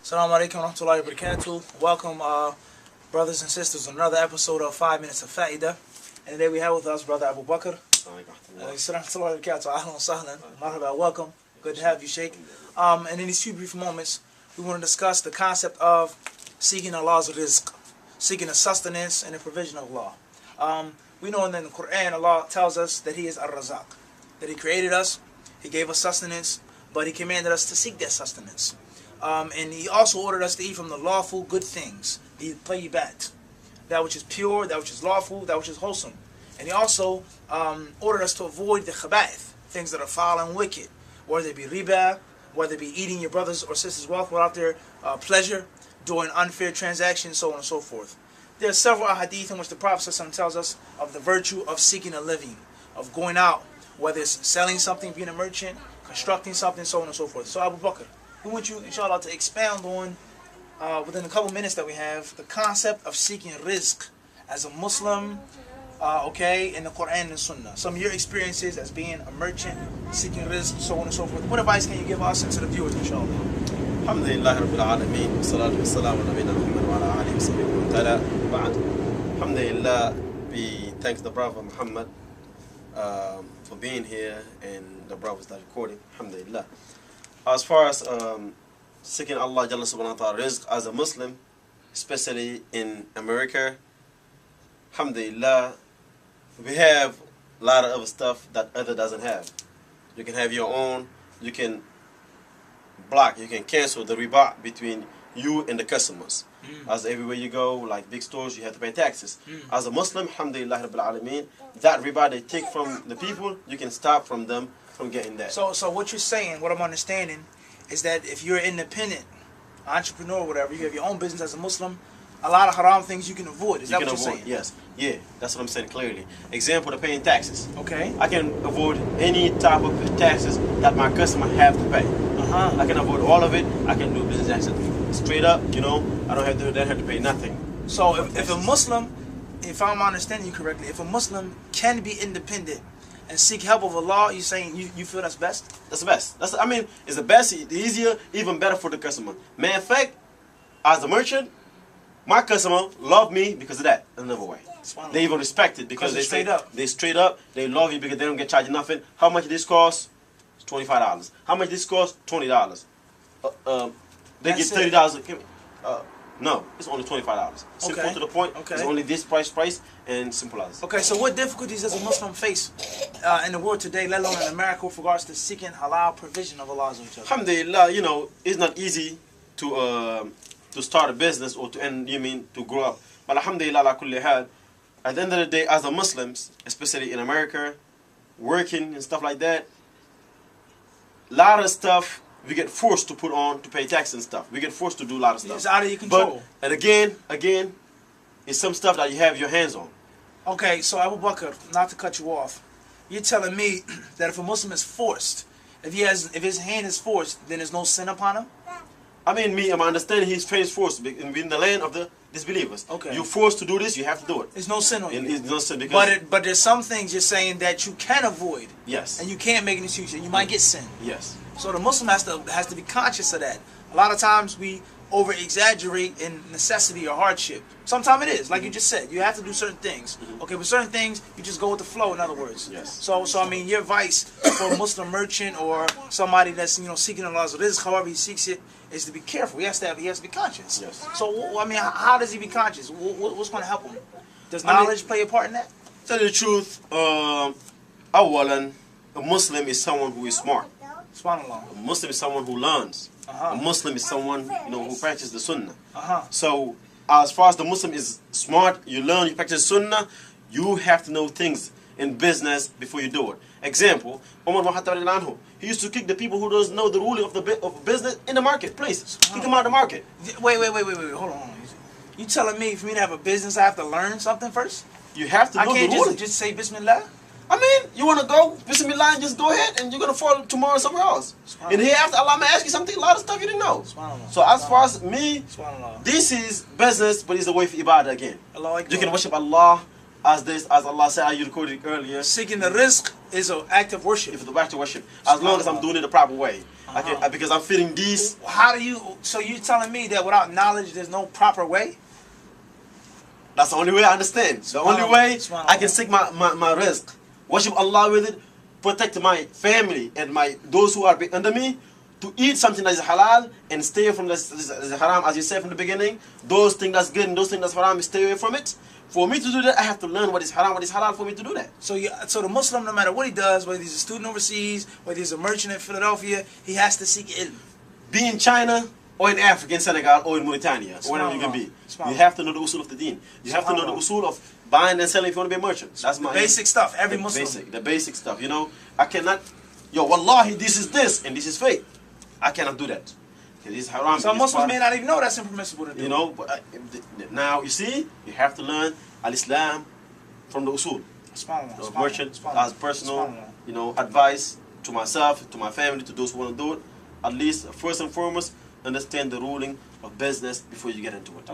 Assalamu alaikum wa rahmatullahi wa barakatuh. Welcome, brothers and sisters, to another episode of 5 Minutes of Fa'idah. And today we have with us Brother Abu Bakr. Welcome. Good to have you, Sheikh. And in these few brief moments, we want to discuss the concept of seeking Allah's rizq, seeking the sustenance and the provision of Allah. We know in the Quran, Allah tells us that He is Ar-Razaq, that He created us, He gave us sustenance, but He commanded us to seek that sustenance. And He also ordered us to eat from the lawful good things, the tayyibat, that which is pure, that which is lawful, that which is wholesome. And He also ordered us to avoid the khaba'ith, things that are foul and wicked, whether it be riba, whether it be eating your brother's or sister's wealth without their pleasure, doing unfair transactions, so on and so forth. There are several hadith in which the Prophet ﷺ tells us of the virtue of seeking a living, of going out, whether it's selling something, being a merchant, constructing something, so on and so forth. So Abu Bakr, we want you, inshallah, to expound on, within a couple minutes that we have, the concept of seeking rizq as a Muslim, in the Quran and Sunnah. Some of your experiences as being a merchant, seeking rizq, so on and so forth. What advice can you give us and to the viewers, inshallah? Alhamdulillah Rabbil Alameen, salatu wassalamu ala nabiyyina Muhammad wa ala alihi wa sahbihi wa ta'ala. Ba'd. Alhamdulillah, we thank the Prophet Muhammad for being here and the brothers that are recording. Alhamdulillah. As far as seeking Allah Jalla subhanahu wa ta'ala rizq as a Muslim, especially in America, alhamdulillah, we have a lot of other stuff that other doesn't have. You can have your own, you can block, you can cancel the riba between you and the customers. As everywhere you go, like big stores, you have to pay taxes. As a Muslim, alhamdulillah Rabbil Alameen, that riba they take from the people, you can stop from them from getting that. So what you're saying, what I'm understanding, is that if you're independent, entrepreneur, whatever, you have your own business as a Muslim, a lot of haram things you can avoid. Is that what you're saying? Yes. Yeah, that's what I'm saying clearly. Example, the paying taxes. Okay. I can avoid any type of taxes that my customer have to pay. I can avoid all of it. I can do business taxes straight up, I don't have to pay nothing. So if a Muslim, if I'm understanding you correctly, if a Muslim can be independent and seek help of Allah, you're saying you feel that's best? That's the best. It's the best, the easier, even better for the customer. Matter of fact, as a merchant, my customer love me because of that. Another way. They even respect it because they straight up. They love you because they don't get charged nothing. How much this costs? It's $25. How much this costs? $20. They get $30. No, it's only $25. Simple to the point. It's only this price, and simple as. Okay, so what difficulties does a Muslim face in the world today, let alone in America, with regards to seeking halal provision of Allah? Alhamdulillah, it's not easy to start a business or to grow up. But alhamdulillah, ala kulli hal, at the end of the day, as a Muslims, especially in America, working and stuff like that, a lot of stuff we get forced to put on to pay tax and stuff. We get forced to do a lot of stuff. It's out of your control. But, and again, it's some stuff that you have your hands on. Okay, so Abu Bakr, not to cut you off, you're telling me that if a Muslim is forced, if his hand is forced, then there's no sin upon him? I'm understanding he's trained forced in the land of the disbelievers. Okay. You're forced to do this, you have to do it. There's no sin on you. There's no sin because but there's some things you're saying that you can avoid. Yes. And you can't make an excuse. You might get sin. Yes. So the Muslim has to be conscious of that. A lot of times we over-exaggerate in necessity or hardship. Sometimes it is, like you just said. You have to do certain things. Okay, but certain things, you just go with the flow, in other words. Yes. So your advice for a Muslim merchant or somebody that's, seeking Allah's rizq, however he seeks it, is to be careful. He has to be conscious. Yes. So, how does he be conscious? What's going to help him? Does knowledge play a part in that? Tell you the truth, awalan, a Muslim is someone who is smart. SubhanAllah. A Muslim is someone who learns. A Muslim is someone who practices the Sunnah. So as far as the Muslim is smart, you learn, you practice Sunnah, you have to know things in business before you do it. Example, Umar Muhammad, he used to kick the people who doesn't know the ruling of business in the marketplace. Kick them out of the market. Wait, hold on. You telling me for me to have a business I have to learn something first? You have to know the ruling. I can't just say Bismillah? You want to go, Bismillah, and just go ahead, and you're going to fall tomorrow somewhere else. And hereafter, Allah may ask you something, a lot of stuff you didn't know. So as far as me, this is business, but it's a way for ibadah again. You can worship Allah as Allah said, you recorded earlier. Seeking the rizq is an act of worship. It's an act of worship. As long as I'm doing it the proper way. Because I'm feeling these. How do you? So you're telling me that without knowledge, there's no proper way? That's the only way I understand. The only way I can seek my rizq, worship Allah with it, protect my family and those who are under me, to eat something that is halal and stay away from the haram, as you said from the beginning. Those things that's good and those things that's haram, stay away from it. For me to do that, I have to learn what is haram, what is halal for me to do that. So the Muslim, no matter what he does, whether he's a student overseas, whether he's a merchant in Philadelphia, he has to seek ilm. Be in China or in Africa, in Senegal, or in Mauritania, or wherever you can be. You have to know the usul of the deen. You have to know the usul of buying and selling if you want to be a merchant. That's my basic stuff. Every Muslim. The basic stuff. You know, I cannot. Yo, wallahi, this is this and this is fake. I cannot do that. This is haram. Some Muslims may not even know that's impermissible to do. You know, but now you see, you have to learn al-Islam from the usul. Merchant, as personal, you know, advice to myself, to my family, to those who want to do it. At least, first and foremost, understand the ruling of business before you get into it.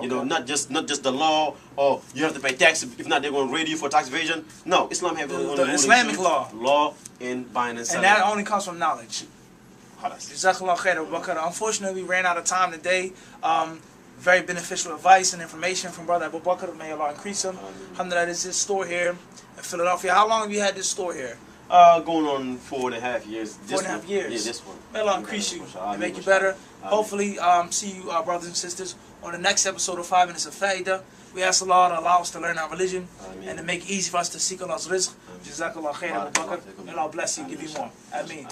You know, not just the law, or you have to pay tax, if not they're going to raid you for tax evasion. No, Islam has the Islamic law in buying and selling. And that only comes from knowledge. Jazakallah khair, Abu Bakr. Unfortunately, we ran out of time today. Very beneficial advice and information from Brother Abu Bakr. May Allah increase him. Alhamdulillah, this is his store here in Philadelphia. How long have you had this store here? Going on 4.5 years. 4.5 years? Yeah, this one. May Allah increase you and make you better. Hopefully, see you, brothers and sisters, on the next episode of 5 Minutes of Faida. We ask Allah to allow us to learn our religion and to make it easy for us to seek Allah's rizq. Jazakallah khair, Abu Bakr. May Allah bless you, give you more. Ameen.